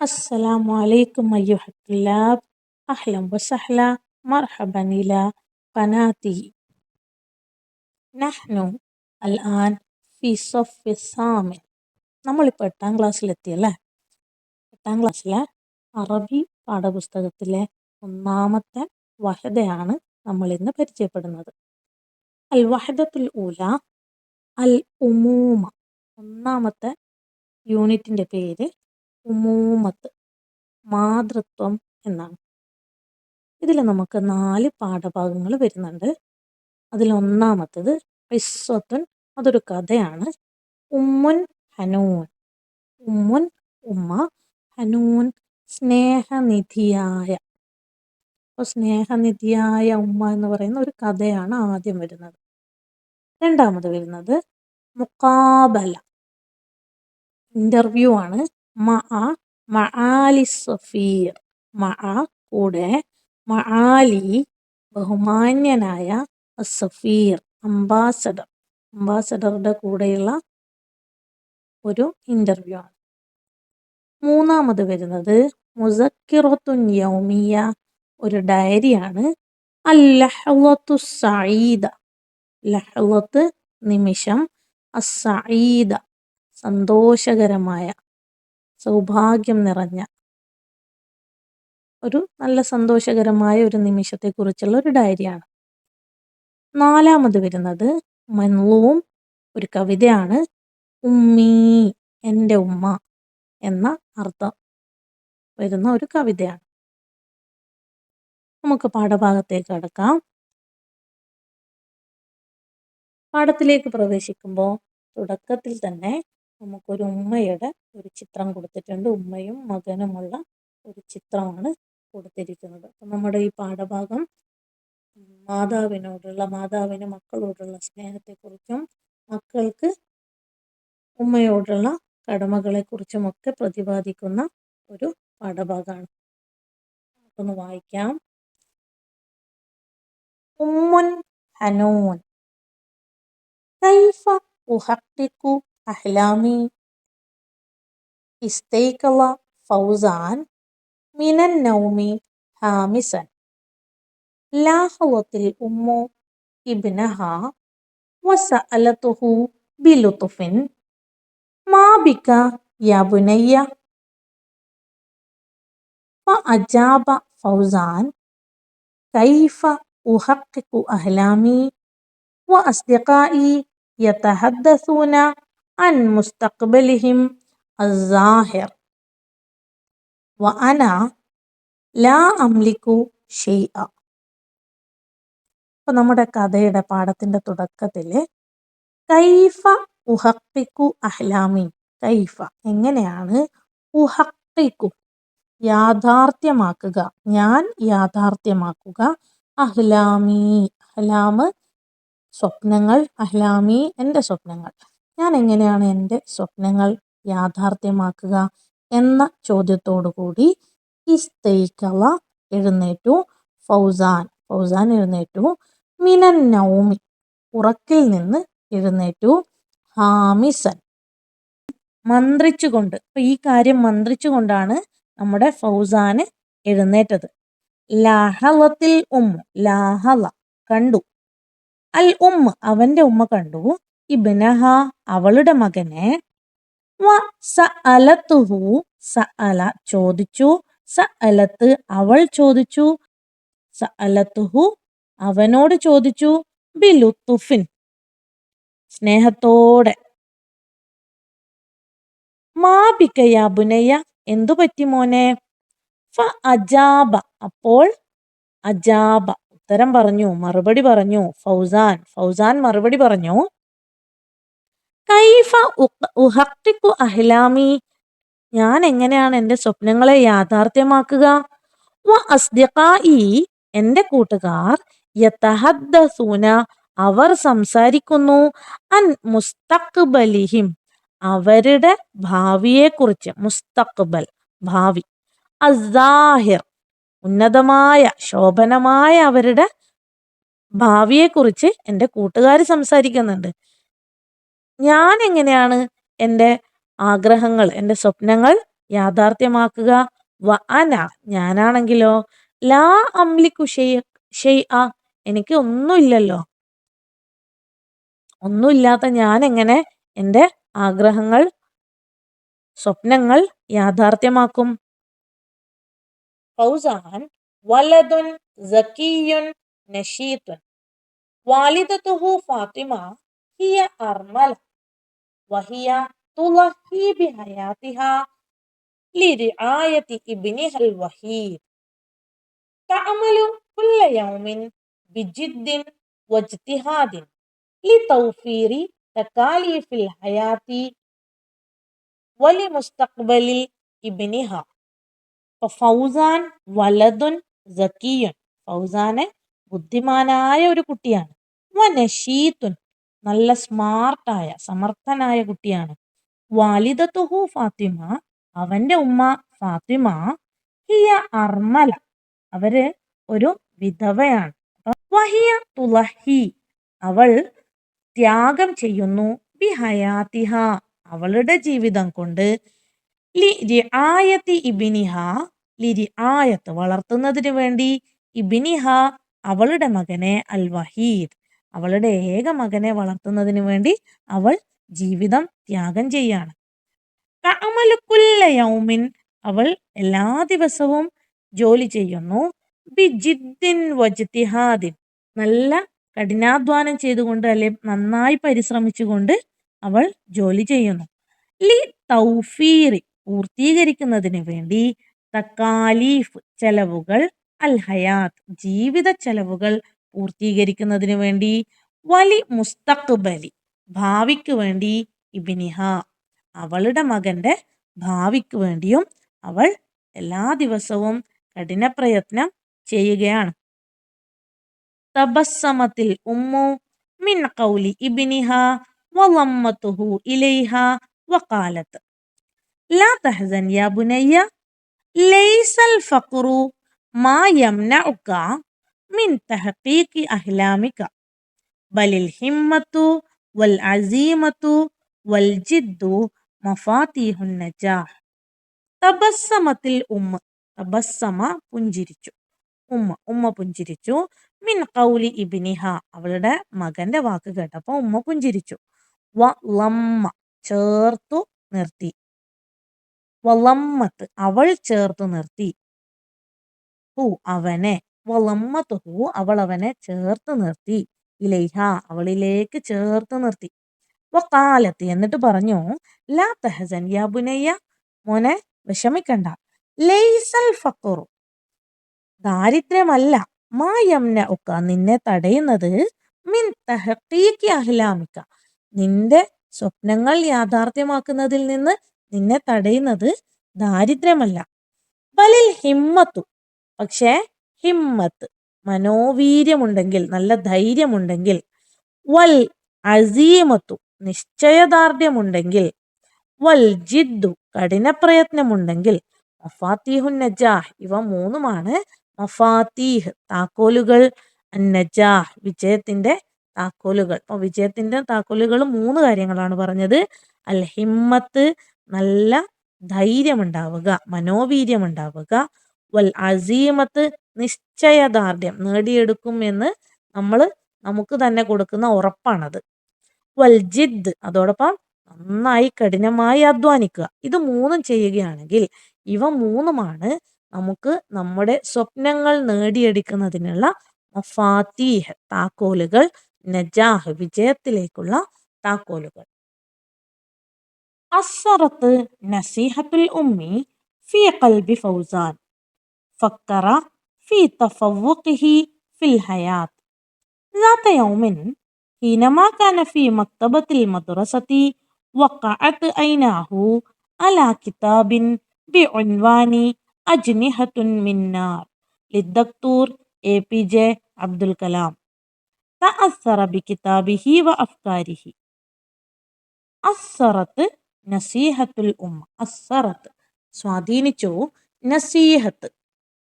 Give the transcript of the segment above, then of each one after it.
السلام عليكم أيها الطلاب. أهلا وسهلا، مرحبا إلى قناتي. نحن الآن في صف الثامن. നമ്മളിപ്പോൾ 8ാം ക്ലാസ്സിലെത്തിയല്ലേ. 8ാം ക്ലാസ്സിലെ അറബി പാഠപുസ്തകത്തിലെ ഒന്നാമത്തെ വഹദയാണ് നമ്മൾ ഇന്ന് പരിചയപ്പെടുന്നത്. അൽ വഹദത്തുൽ ഊല അൽ ഉമൂമ. ഒന്നാമത്തെ യൂണിറ്റിൻ്റെ പേര് ഉമൂമത്ത്, മാതൃത്വം എന്നാണ്. ഇതിൽ നമുക്ക് 4 പാഠഭാഗങ്ങൾ വരുന്നുണ്ട്. അതിലൊന്നാമത്തത് ഖിസ്സത്തുൻ, അതൊരു കഥയാണ്. ഉമ്മുൻ ഹനൂൻ, ഉമ്മുൻ ഉമ്മ, ഹനൂൻ സ്നേഹനിധിയായ. അപ്പോൾ സ്നേഹനിധിയായ ഉമ്മ എന്ന് പറയുന്ന ഒരു കഥയാണ് ആദ്യം വരുന്നത്. രണ്ടാമത് വരുന്നത് മുഖാബല, ഇന്റർവ്യൂ ആണ്. മആലി സഫീർ, കൂടെ, മആലി ബഹുമാന്യനായ, സഫീർ അംബാസഡറുടെ കൂടെയുള്ള ഒരു ഇന്റർവ്യൂ ആണ്. മൂന്നാമത് വരുന്നത് മുസക്കിറത്തുൻ യൗമിയ, ഒരു ഡയറിയാണ്. അല്ലഹ്ളത്തു സഈദ, ലഹ്ളത്ത് നിമിഷം, അസ്സഈദ സന്തോഷകരമായ, സൗഭാഗ്യം നിറഞ്ഞ, ഒരു നല്ല സന്തോഷകരമായ ഒരു നിമിഷത്തെക്കുറിച്ചുള്ള ഒരു ഡയറിയാണ്. നാലാമത് വരുന്നത് മൻലൂം, ഒരു കവിതയാണ്. ഉമ്മീ, എൻ്റെ ഉമ്മ എന്ന അർത്ഥം വരുന്ന ഒരു കവിതയാണ്. നമുക്ക് പാഠഭാഗത്തേക്ക് കടക്കാം. പാഠത്തിലേക്ക് പ്രവേശിക്കുമ്പോൾ തുടക്കത്തിൽ തന്നെ നമുക്കൊരു ഉമ്മയുടെ ഒരു ചിത്രം കൊടുത്തിട്ടുണ്ട്. ഉമ്മയും മകനുമുള്ള ഒരു ചിത്രമാണ് കൊടുത്തിരിക്കുന്നത്. അപ്പം നമ്മുടെ ഈ പാഠഭാഗം മാതാവിന് മക്കളോടുള്ള സ്നേഹത്തെക്കുറിച്ചും മക്കൾക്ക് ഉമ്മയോടുള്ള കടമകളെക്കുറിച്ചുമൊക്കെ പ്രതിപാദിക്കുന്ന ഒരു പാഠഭാഗമാണ്. ഒന്ന് വായിക്കാം. ഉമ്മുൻ ഹനൂൻ കൈഫ ഉഹഖിഖു അഹ്ലാമി ഇസ്തൈഖള ഫൗസാൻ മിനൻ നൗമി ഹാമിസൻ ലാഹളത്തിൽ ഉമ്മു ഇബ്നഹ വസഅലതുഹു ബിലുത്ഫിൻ മാ ബിക യാ ബുനയ്യ ഫഅജാബ ഫൗസാൻ കൈഫ ഉഹഖിഖു അഹ്ലാമി വഅസ്ദിഖാഇ യതഹദ്ദസൂന അൻ മുസ്തഖ്ബലിഹിം അസ്സാഹിർ വഅന ലാ അംലികു ഷൈഅ. അപ്പോൾ നമ്മുടെ കഥയുടെ പാഠത്തിൻ്റെ തുടക്കത്തിൽ കൈഫ ഉഹഖിഖു അഹ്ലാമി, കൈഫ എങ്ങനെയാണ്, ഉഹഖിഖു യാഥാർത്ഥ്യമാക്കുക, ഞാൻ യാഥാർത്ഥ്യമാക്കുക, അഹ്ലാമി, അഹ്ലാമ് സ്വപ്നങ്ങൾ, അഹ്ലാമി എൻ്റെ സ്വപ്നങ്ങൾ, ഞാൻ എങ്ങനെയാണ് എൻ്റെ സ്വപ്നങ്ങൾ യാഥാർത്ഥ്യമാക്കുക എന്ന ചോദ്യത്തോടു കൂടി ഇസ്തൈഖള എഴുന്നേറ്റു, ഫൗസാൻ എഴുന്നേറ്റു, മിനൻ നൗമി ഉറക്കിൽ നിന്ന് എഴുന്നേറ്റു, ഹാമിസൻ മന്ത്രിച്ചുകൊണ്ട്. അപ്പോൾ ഈ കാര്യം മന്ത്രിച്ചുകൊണ്ടാണ് നമ്മുടെ ഫൗസാന് എഴുന്നേറ്റത്. ലാഹളത്തിൽ ലാഹള കണ്ടു, അൽ അവന്റെ ഉമ്മ കണ്ടു, ഇബ്നഹ അവളുടെ മകനെ, സഅലതുഹു സഅല ചോദിച്ചു, സഅലത്ത് അവൾ ചോദിച്ചു, സഅലതുഹു അവനോട് ചോദിച്ചു, ബിലുത്ഫിൻ സ്നേഹത്തോടെ, മാ ബിക യാ ബുനയ്യ എന്തു പറ്റി മോനെ, ഫഅജാബ അപ്പോൾ അജാബ ഉത്തരം പറഞ്ഞു, മറുപടി പറഞ്ഞു, ഫൗസാൻ മറുപടി പറഞ്ഞു, കൈഫ ഉഹഖിഖു അഹ്ലാമി ഞാൻ എങ്ങനെയാണ് എൻ്റെ സ്വപ്നങ്ങളെ യാഥാർത്ഥ്യമാക്കുക, വഅസ്ദിഖാഇ എൻ്റെ കൂട്ടുകാർ, യതഹദ്ദസൂന അവർ സംസാരിക്കുന്നു, അൻ മുസ്തഖ്ബലിഹിം അവരുടെ ഭാവിയെക്കുറിച്ച്, മുസ്തഖ്ബൽ ഭാവി, അസ്സാഹിർ ഉന്നതമായ ശോഭനമായ അവരുടെ ഭാവിയെക്കുറിച്ച് എൻ്റെ കൂട്ടുകാർ സംസാരിക്കുന്നുണ്ട്. ഞാൻ എങ്ങനെയാണ് എൻ്റെ ആഗ്രഹങ്ങൾ, എൻ്റെ സ്വപ്നങ്ങൾ യാഥാർത്ഥ്യമാക്കുക. വ അന ഞാനാണെങ്കിലോ ലാ അംലിക്കു ഷൈഅ എനിക്ക് ഒന്നുമില്ലല്ലോ, ഒന്നുമില്ലാത്ത ഞാൻ എങ്ങനെ എൻ്റെ ആഗ്രഹങ്ങൾ സ്വപ്നങ്ങൾ യാഥാർത്ഥ്യമാക്കും? ഫൗസാൻ വലദുൻ സക്കിയുൻ നശീത്തുൻ വാലിദതുഹു ഫാത്തിമ ഹിയ അർമല വഹിയ തുളഹി ബിഹയാതിഹാ ലിറിആയതി ഇബ്നിഹൽ വഹീദ് തഅമലു കുല്ല യൗമിൻ ബിജിദ്ദിൻ വജ്തിഹാദിൻ ലിതൗഫീരി തകാലീഫിൽ ഹയാതി വലിമുസ്തഖ്ബലിൽ ഇബ്നിഹ. ഫൗസാൻ വലദുൻ സക്കിയുൻ ഫൗസാന് ബുദ്ധിമാനായ ഒരു കുട്ടിയാണ്. വനശീത്തുൻ നല്ല സ്മാർട്ടായ സമർത്ഥനായ കുട്ടിയാണ്. വാലിദത്തുഹു ഫാത്തിമ അവന്റെ ഉമ്മ ഫാത്തിമ ഹിയ അർമല അവര് ഒരു വിധവയാണ്. വഹിയ തുലഹി അവൾ ത്യാഗം ചെയ്യുന്നു ബിഹയാതിഹ അവളുടെ ജീവിതം കൊണ്ട് ലിരിആയത്തി ഇബ്നിഹ ലിരിആയത്ത് വളർത്തുന്നതിന് വേണ്ടി ഇബ്നിഹ അവളുടെ മകനെ അൽ വഹീദ് അവളുടെ ഏക മകനെ വളർത്തുന്നതിന് വേണ്ടി അവൾ ജീവിതം ത്യാഗം ചെയ്യാണ്. തഅമലു കുല്ല യൗമിൻ അവൾ എല്ലാ ദിവസവും ജോലി ചെയ്യുന്നു. ബിജിദ്ദിൻ വജ്തിഹാദിൻ നല്ല കഠിനാധ്വാനം ചെയ്തുകൊണ്ട് അല്ലെ നന്നായി പരിശ്രമിച്ചുകൊണ്ട് അവൾ ജോലി ചെയ്യുന്നു. ലി തൗഫീറി പൂർത്തീകരിക്കുന്നതിന് വേണ്ടി തക്കാലീഫ് ചെലവുകൾ അൽ ഹയാത്ത് ജീവിത ചെലവുകൾ പൂർത്തീകരിക്കുന്നതിന് വേണ്ടി വലി മുസ്തഖ്ബലി ഭാവിക്ക് വേണ്ടി ഇബ്നിഹ അവളുടെ മകന്റെ ഭാവിക്ക് വേണ്ടിയും അവൾ എല്ലാ ദിവസവും കഠിന പ്രയത്നം ചെയ്യുകയാണ്. തബസ്സമത്തിൽ ഉമ്മു മിൻ ഖൗലി ഇബ്നിഹ വളമ്മതുഹു ഇലൈഹ വഖാലത്ത് ലാ തഹ്സൻ യാ ബുനയ്യ ലൈസൽ ഫഖ്റു മാ യംനഉക മിൻ തഹഖീഖി അഹ്ലാമിക ബലിൽ ഹിമ്മത്തു വൽ അസീമത്തു വൽ ജിദ്ദു മഫാത്തിഹുൻ നജാഹ്. തബസ്സമത്തിൽ ഉമ്മ തബസ്സമ പുഞ്ചിരിച്ചു ഉമ്മ പുഞ്ചിരിച്ചു. മിൻ ഖൗലി ഇബ്നിഹ അവളുടെ മകന്റെ വാക്ക് കേട്ടപ്പോൾ ഉമ്മ പുഞ്ചിരിച്ചു. വളമ്മ ചേർത്തു നിർത്തി വളമ്മത്ത് അവൾ ചേർത്തു നിർത്തി ഹു അവനെ വളമ്മത്തുഹു അവൾ അവനെ ചേർത്ത് നിർത്തി ഇലൈഹ അവളിലേക്ക് ചേർത്ത് നിർത്തി. വഖാലത്ത് എന്നിട്ട് പറഞ്ഞു ലാ തഹസൻ യാ ബുനയ്യ മോനെ വിഷമിക്കണ്ട. ലൈസൽ ഫഖ്റു ദാരിദ്ര്യമല്ല മാ യംനഉക നിന്നെ തടയുന്നത് മിൻ തഹഖീഖി അഹ്ലാമിക നിന്റെ സ്വപ്നങ്ങൾ യാഥാർത്ഥ്യമാക്കുന്നതിൽ നിന്ന് നിന്നെ തടയുന്നത് ദാരിദ്ര്യമല്ല. ബലിൽ ഹിമ്മത്തു പക്ഷേ ഹിമ്മത്ത് മനോവീര്യമുണ്ടെങ്കിൽ നല്ല ധൈര്യമുണ്ടെങ്കിൽ വൽ അസീമത്തു നിശ്ചയദാർഢ്യമുണ്ടെങ്കിൽ വൽ ജിദ്ദു കഠിനപ്രയത്നമുണ്ടെങ്കിൽ മഫാത്തീഹുൻ നജാഹ് ഇവ മൂന്നുമാണ് മഫാത്തീഹ് താക്കോലുകൾ നജാഹ് വിജയത്തിന്റെ താക്കോലുകൾ. അപ്പോൾ വിജയത്തിന്റെ താക്കോലുകൾ മൂന്ന് കാര്യങ്ങളാണ് പറഞ്ഞത്. അൽ ഹിമ്മത്ത് നല്ല ധൈര്യമുണ്ടാവുക മനോവീര്യമുണ്ടാവുക. വൽ അസീമത്ത് നിശ്ചയദാർഢ്യം നേടിയെടുക്കും എന്ന് നമുക്ക് തന്നെ കൊടുക്കുന്ന ഉറപ്പാണത്. വൽ ജിദ് അതോടൊപ്പം നന്നായി കഠിനമായി അധ്വാനിക്കുക. ഇത് മൂന്നും ചെയ്യുകയാണെങ്കിൽ ഇവ മൂന്നുമാണ് നമുക്ക് നമ്മുടെ സ്വപ്നങ്ങൾ നേടിയെടുക്കുന്നതിനുള്ള മഫാത്തീഹ് താക്കോലുകൾ നജാഹ് വിജയത്തിലേക്കുള്ള താക്കോലുകൾ. അസ്സറത്ത് നസീഹത്തുൽ ഉമ്മി ഫി ഖൽബി ഫൗസാൻ ഫക്കറ ഫി തഫവ്വുഖിഹി ഫിൽ ഹയാത്ത്. ذات يوم حينما كان في مكتبة المدرسة وقعت عيناه على كتاب بعنوان أجنحة من نار للدكتور APJ عبد الكلام. تأثر بكتابه وأفكاره. അസ്സറത്ത് നസീഹത്തുൽ ഉമ്മ അസ്സറത്ത് സ്വാധീനിച്ചു നസീഹത്ത്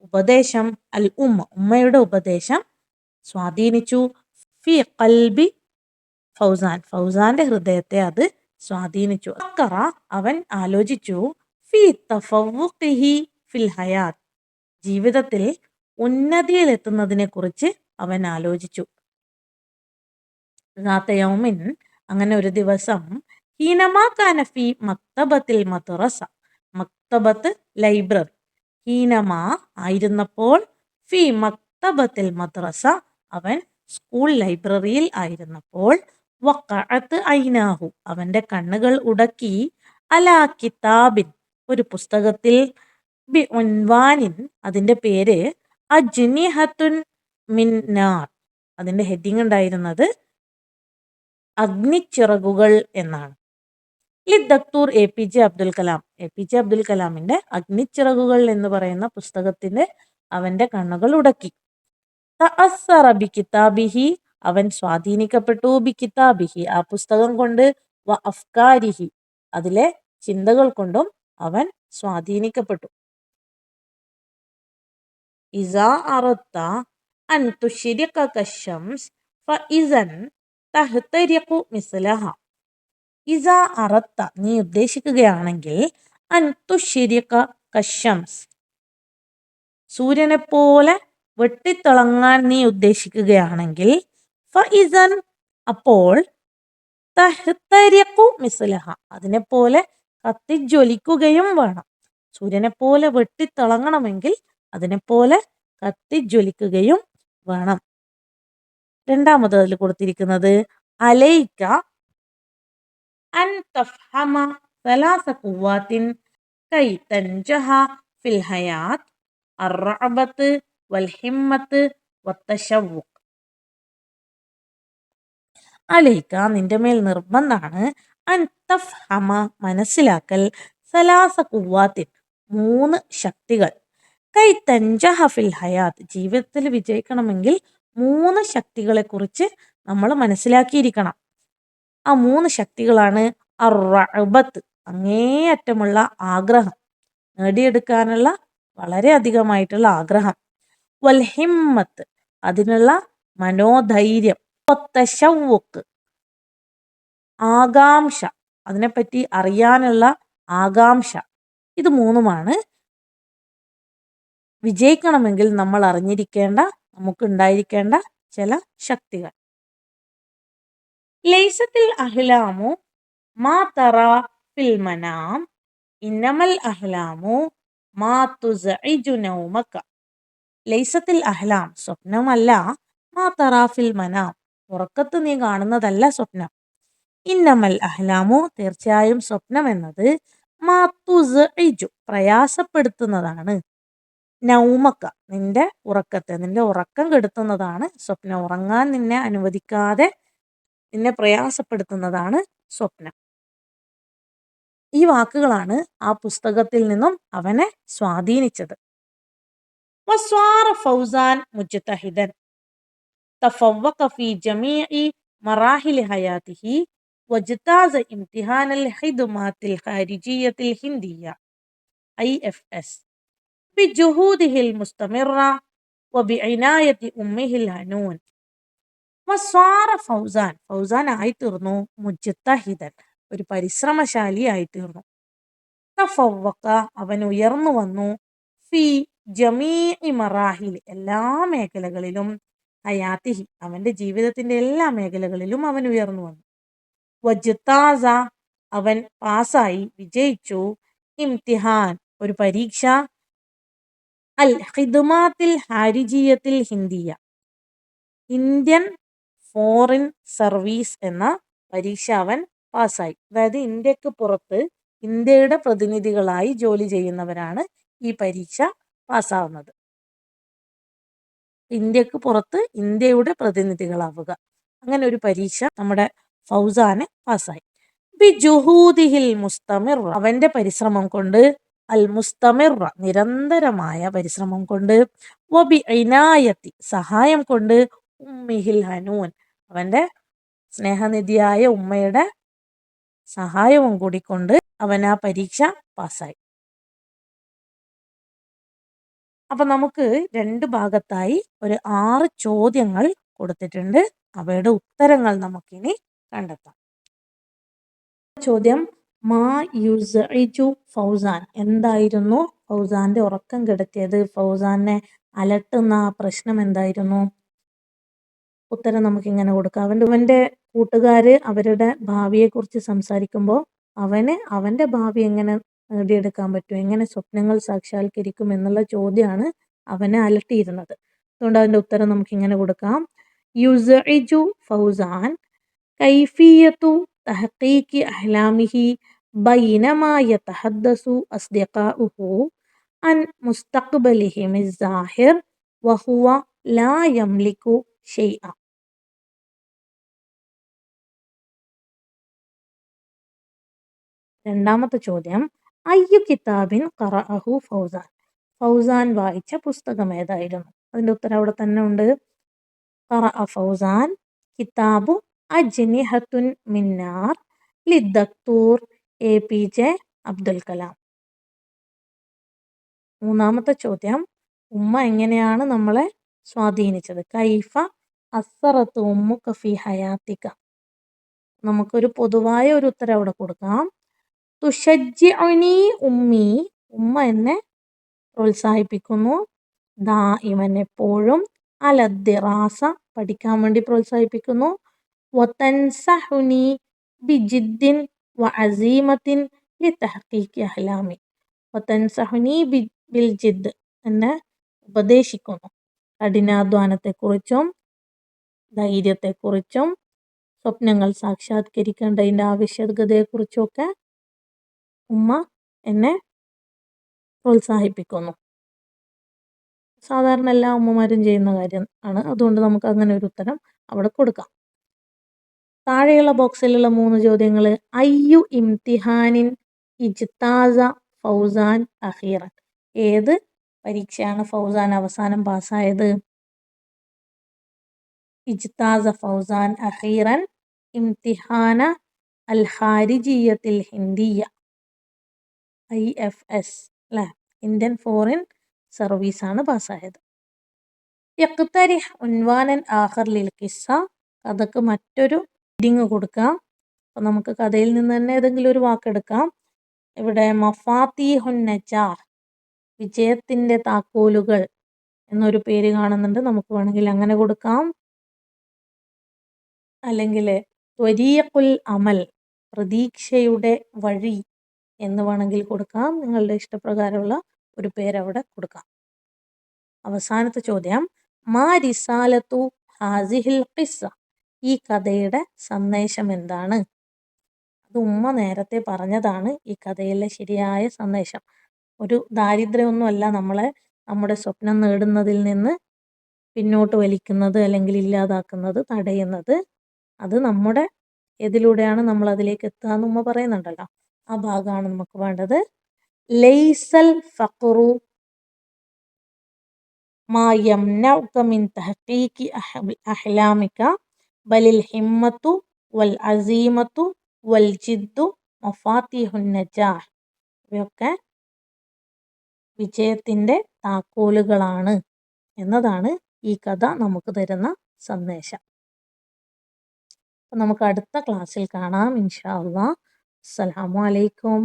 ഉപദേശം അൽ ഉമ്മയുടെ ഉപദേശം സ്വാധീനിച്ചു ഫി ഖൽബി ഫൗസാന്റെ ഹൃദയത്തെ അത് സ്വാധീനിച്ചു. ഫക്കറ അവൻ ആലോചിച്ചു ഫി തഫവ്വുഖിഹി ഫിൽ ഹയാത്ത്, ജീവിതത്തിൽ ഉന്നതിയിലെത്തുന്നതിനെ കുറിച്ച് അവൻ ആലോചിച്ചു. യൗമിൻ, അങ്ങനെ ഒരു ദിവസം, ഹീനമാ കാന ഫി മക്തബത്തിൽ മദ്റസ, മക്തബത്ത് ലൈബ്രറി, ഹീനമാ ആയിരുന്നപ്പോൾ, ഫി മക്തബത്തിൽ മദ്റസ അവൻ സ്കൂൾ ലൈബ്രറിയിൽ ആയിരുന്നപ്പോൾ, വഖഅത്ത് ഐനാഹു അവന്റെ കണ്ണുകൾ ഉടക്കി, അലാ കിതാബിൻ ഒരു പുസ്തകത്തിൽ, ബി ഉൻവാനിൻ അതിന്റെ പേര്, അജ്നിഹത്തുൻ മിൻ നാർ, അതിന്റെ ഹെഡിങ് ഉണ്ടായിരുന്നത് അഗ്നിച്ചിറകുകൾ എന്നാണ്. ദക്തൂർ A P J Abdul Kalam, A P J Abdul കലാമിന്റെ അഗ്നിച്ചിറകുകൾ എന്ന് പറയുന്ന പുസ്തകത്തിന്റെ അവന്റെ കണ്ണുകൾ ഉടക്കി. തഅസ്സറ ബി കിതാബിഹി അവൻ സ്വാധീനിക്കപ്പെട്ടു, ബി കിതാബിഹി ആ പുസ്തകം കൊണ്ട്, വ അഫ്കാരിഹി അതിലെ ചിന്തകൾ കൊണ്ടും അവൻ സ്വാധീനിക്കപ്പെട്ടു. ഇസാ അറദ്ത അൻ തുശ്രിക കശംസ് ഫഇസൻ തഹ്തരിഖു മിസ്ലഹ, ഇസാ അറദ്ത നീ ഉദ്ദേശിക്കുകയാണെങ്കിൽ, അൻ തുശ്രിക കശംസ് സൂര്യനെ പോലെ വെട്ടിത്തിളങ്ങാൻ നീ ഉദ്ദേശിക്കുകയാണെങ്കിൽ, ഫഇസൻ അപ്പോൾ, തഹ്തരിഖു മിസ്ലഹ അതിനെപ്പോലെ കത്തിജ്വലിക്കുകയും വേണം. സൂര്യനെ പോലെ വെട്ടിത്തിളങ്ങണമെങ്കിൽ അതിനെപ്പോലെ കത്തിജ്വലിക്കുകയും വേണം. രണ്ടാമത് അതിൽ കൊടുത്തിരിക്കുന്നത്, അലൈക അൻ തഫ്ഹമ സലാസ ഖുവാത്തിൻ കൈ തൻജഹ ഫിൽ ഹയാത്ത്, അർറഅബത്ത് വൽ ഹിമ്മത്ത് വത്തശവ്വുഖ്. അലൈക നിന്റെ മേൽ നിർബന്ധാണ്, അൻ തഫ്ഹമ മനസ്സിലാക്കൽ, സലാസ ഖുവാത്തിൻ മൂന്ന് ശക്തികൾ, കൈ തൻജഹ ഫിൽ ഹയാത്ത് ജീവിതത്തിൽ വിജയിക്കണമെങ്കിൽ മൂന്ന് ശക്തികളെ കുറിച്ച് നമ്മൾ മനസ്സിലാക്കിയിരിക്കണം. ആ മൂന്ന് ശക്തികളാണ് അർറഅബത്ത് അങ്ങേയറ്റമുള്ള ആഗ്രഹം, നേടിയെടുക്കാനുള്ള വളരെ അധികമായിട്ടുള്ള ആഗ്രഹം, വൽ ഹിമ്മത്ത് അതിനുള്ള മനോധൈര്യം, വത്തശവ്വുഖ് ആകാംക്ഷ അതിനെപ്പറ്റി അറിയാനുള്ള ആകാംക്ഷ. ഇത് മൂന്നുമാണ് വിജയിക്കണമെങ്കിൽ നമ്മൾ അറിഞ്ഞിരിക്കേണ്ട, നമുക്കുണ്ടായിരിക്കേണ്ട ചില ശക്തികൾ. ലൈസത്തിൽ അഹ്ലാമു മാ തറ ഫിൽ മനാം, ഇന്നമൽ അഹ്ലാമു മാ തുസ്ഇജു നൗമക. ലൈസത്തിൽ അഹ്ലാം സ്വപ്നമല്ല, മാ തറ ഫിൽ മനാം ഉറക്കത്ത് നീ കാണുന്നതല്ല സ്വപ്നം. ഇന്നമൽ അഹ്ലാമു തീർച്ചയായും സ്വപ്നം എന്നത്, മാ തുസ്ഇജു പ്രയാസപ്പെടുത്തുന്നതാണ്, നൗമക്ക നിന്റെ ഉറക്കത്തെ, നിന്റെ ഉറക്കം കെടുത്തുന്നതാണ് സ്വപ്നം. ഉറങ്ങാൻ നിന്നെ അനുവദിക്കാതെ നിന്നെ പ്രയാസപ്പെടുത്തുന്നതാണ് സ്വപ്നം. ഈ വാക്കുകളാണ് ആ പുസ്തകത്തിൽ നിന്നും അവനെ സ്വാധീനിച്ചത്. വസ്വാറ ഫൗസാൻ മുജ്തഹിദൻ തഫവ്വഖ ഫീ ജമീഇ മറാഹിലി ഹയാതിഹി വജ്താസ ഇംതിഹാനൽ ഖിദ്മാത്തിൽ ഖാരിജിയ്യത്തിൽ ഹിന്ദിയ IFS ബിജുഹൂദിഹിൽ മുസ്തമിറ വബിഇനായതി ഉമ്മിഹിൽ ഹനൂൻ. വസ്വാറ ഫൗസാൻ ഫൗസാൻ ആയിത്തീർന്നു, മുജ്തഹിദൻ ഒരു പരിശ്രമശാലി ആയിത്തീർന്നു, തഫവ്വഖ അവൻ ഉയർന്നു വന്നു, ഫി ജമീഇ മറാഹിൽ എല്ലാ മേഖലകളിലും, ഹയാത്തിഹി അവന്റെ ജീവിതത്തിന്റെ എല്ലാ മേഖലകളിലും അവൻ ഉയർന്നു വന്നു, വജ്താസ അവൻ പാസായി വിജയിച്ചു, ഇംതിഹാൻ ഒരു പരീക്ഷ, അൽ ഖിദ്മാത്തിൽ ഹാരിജിയത്തിൽ ഹിന്ദിയ ഇന്ത്യൻ ഫോറിൻ സർവീസ് എന്ന പരീക്ഷ അവൻ പാസ്സായി. അതായത് ഇന്ത്യക്ക് പുറത്ത് ഇന്ത്യയുടെ പ്രതിനിധികളായി ജോലി ചെയ്യുന്നവരാണ് ഈ പരീക്ഷ പാസ്സാവുന്നത്. ഇന്ത്യക്ക് പുറത്ത് ഇന്ത്യയുടെ പ്രതിനിധികളാവുക, അങ്ങനെ ഒരു പരീക്ഷ നമ്മുടെ ഫൗസാന് പാസ്സായി. ബിജുഹൂദിഹിൽ മുസ്തമിർ അവന്റെ പരിശ്രമം കൊണ്ട്, അൽ മുസ്തമിർ നിരന്തരമായ പരിശ്രമം കൊണ്ട്, വബി ഇനായത്തി സഹായം കൊണ്ട്, ഉമ്മിഹിൽ ഹനൂൻ അവന്റെ സ്നേഹനിധിയായ ഉമ്മയുടെ സഹായവും കൂടി കൊണ്ട് അവൻ ആ പരീക്ഷ പാസ്സായി. അപ്പൊ നമുക്ക് രണ്ട് ഭാഗത്തായി ഒരു 6 ചോദ്യങ്ങൾ കൊടുത്തിട്ടുണ്ട്. അവയുടെ ഉത്തരങ്ങൾ നമുക്കിനി കണ്ടെത്താം. ചോദ്യം, മാ യുസ്ഇജു ഫൗസാൻ, എന്തായിരുന്നു ഫൗസാന്റെ ഉറക്കം കെടുത്തിയത്, ഫൗസാനെ അലട്ടുന്ന ആ പ്രശ്നം എന്തായിരുന്നു? ഉത്തരം നമുക്ക് ഇങ്ങനെ കൊടുക്കാം. അവന്റെ കൂട്ടുകാര് അവരുടെ ഭാവിയെക്കുറിച്ച് സംസാരിക്കുമ്പോൾ അവന്റെ ഭാവി എങ്ങനെ നേടിയെടുക്കാൻ പറ്റും, എങ്ങനെ സ്വപ്നങ്ങൾ സാക്ഷാത്കരിക്കും എന്നുള്ള ചോദ്യമാണ് അവനെ അലട്ടിയിരുന്നത്. അതുകൊണ്ട് അതിന്റെ ഉത്തരം നമുക്ക് ഇങ്ങനെ കൊടുക്കാം. യുസ്ഇജു ഫൗസാൻ കൈഫിയത്തു തഹഖീഖി അഹ്ലാമിഹി ബൈനമാ യതഹദ്ദസു അസ്ദിഖാഉഹു അൻ മുസ്തഖ്ബലിഹിമിസ് സാഹിർ വഹുവ ലാ യംലികു ഷൈഅ. രണ്ടാമത്തെ ചോദ്യം, അയ്യു കിതാബിൻ ഖറഅഹു ഫൗസാൻ, ഫൗസാൻ വായിച്ച പുസ്തകം ഏതായിരുന്നു? അതിന്റെ ഉത്തരം അവിടെ തന്നെ ഉണ്ട്. ഖറഅ ഫൗസാൻ കിതാബു അജ്നിഹത്തുൻ മിന്നാർ ലിദ്ദക്തൂർ APJ അബ്ദുൽ കലാം. മൂന്നാമത്തെ ചോദ്യം, ഉമ്മ എങ്ങനെയാണ് നമ്മളെ സ്വാധീനിച്ചത്? കൈഫ അസ്സറത്ത് ഉമ്മുക ഫി ഹയാത്തിക. നമുക്കൊരു പൊതുവായ ഒരു ഉത്തരം അവിടെ കൊടുക്കാം. തുഷജ്ജിഉനി ഉമ്മി, ഉമ്മ എന്നെ പ്രോത്സാഹിപ്പിക്കുന്നു. ദാഇമൻ എപ്പോഴും, അലദ്ദിറാസ പഠിക്കാൻ വേണ്ടി പ്രോത്സാഹിപ്പിക്കുന്നു. വതൻസഹുനി ബിജിദ്ദിൻ വഅസീമത്തിൻ ലിതഹ്ഖീഖി അഹ്ലാമി. വതൻസഹുനി ബിൽ ജിദ്, എന്നെ ഉപദേശിക്കുന്നു കഠിനാധ്വാനത്തെക്കുറിച്ചും ധൈര്യത്തെക്കുറിച്ചും സ്വപ്നങ്ങൾ സാക്ഷാത്കരിക്കേണ്ടതിൻ്റെ ആവശ്യകതയെക്കുറിച്ചുമൊക്കെ ഉമ്മ എന്നെ പ്രോത്സാഹിപ്പിക്കുന്നു. സാധാരണ എല്ലാ ഉമ്മമാരും ചെയ്യുന്ന കാര്യം ആണ്. അതുകൊണ്ട് നമുക്ക് അങ്ങനെ ഒരു ഉത്തരം അവിടെ കൊടുക്കാം. താഴെയുള്ള ബോക്സിലുള്ള 3 ചോദ്യങ്ങൾ, അയ്യു ഇംതിഹാനിൻ ഇജ്താസ ഫൗസാൻ അഖീറൻ, ഏത് പരീക്ഷയാണ് ഫൗസാൻ അവസാനം പാസ്സായത്? ഇജ്താസ ഫൗസാൻ അഖീറൻ ഇംതിഹാന അൽ ഖാരിജിയ്യത്തിൽ ഹിന്ദിയ, IFS അല്ലേ, ഇന്ത്യൻ ഫോറിൻ സർവീസ് ആണ് പാസ്സായത്. യഖ്തരിഹ് ഉൻവാനൻ ആഖർ ലിൽ ഖിസ്സ, കഥക്ക് മറ്റൊരു ഹെഡിങ് കൊടുക്കാം. അപ്പം നമുക്ക് കഥയിൽ നിന്ന് തന്നെ ഏതെങ്കിലും ഒരു വാക്കെടുക്കാം. ഇവിടെ മഫാത്തീഹുൻ നജാഹ്, വിജയത്തിൻ്റെ താക്കോലുകൾ എന്നൊരു പേര് കാണുന്നുണ്ട്. നമുക്ക് വേണമെങ്കിൽ അങ്ങനെ കൊടുക്കാം. അല്ലെങ്കിൽ ത്വരീഖുൽ അമൽ, പ്രതീക്ഷയുടെ വഴി എന്ന് വേണമെങ്കിൽ കൊടുക്കാം. നിങ്ങളുടെ ഇഷ്ടപ്രകാരമുള്ള ഒരു പേര് അവിടെ കൊടുക്കാം. അവസാനത്തെ ചോദ്യം, മാ റിസാലത്തു ഹാസിഹിൽ ഖിസ്സ, ഈ കഥയുടെ സന്ദേശം എന്താണ്? അത് ഉമ്മ നേരത്തെ പറഞ്ഞതാണ് ഈ കഥയിലെ ശരിയായ സന്ദേശം. ഒരു ദാരിദ്ര്യമൊന്നുമല്ല നമ്മളെ നമ്മുടെ സ്വപ്നം നേടുന്നതിൽ നിന്ന് പിന്നോട്ട് വലിക്കുന്നത് അല്ലെങ്കിൽ ഇല്ലാതാക്കുന്നത്, തടയുന്നത്. അത് നമ്മുടെ ഏതിലൂടെയാണ് നമ്മൾ അതിലേക്ക് എത്തുക എന്ന് ഉമ്മ പറയുന്നുണ്ടല്ലോ, ആ ഭാഗമാണ് നമുക്ക് വേണ്ടത്. ലൈസൽ ഫഖ്റു മാ യംനഉക മിൻ തഹ്ഖീഖി അഹ്ലാമിക ബലിൽ ഹിമ്മത്തു വൽ അസീമത്തു വൽ ജിദ്ദു മഫാത്തിഹുൻ നജാഹ്, ഇവയൊക്കെ വിജയത്തിൻ്റെ താക്കോലുകളാണ് എന്നതാണ് ഈ കഥ നമുക്ക് തരുന്ന സന്ദേശം. അപ്പം നമുക്ക് അടുത്ത ക്ലാസ്സിൽ കാണാം ഇൻഷാ അല്ലാഹ്. അസ്സലാമു അലൈക്കും.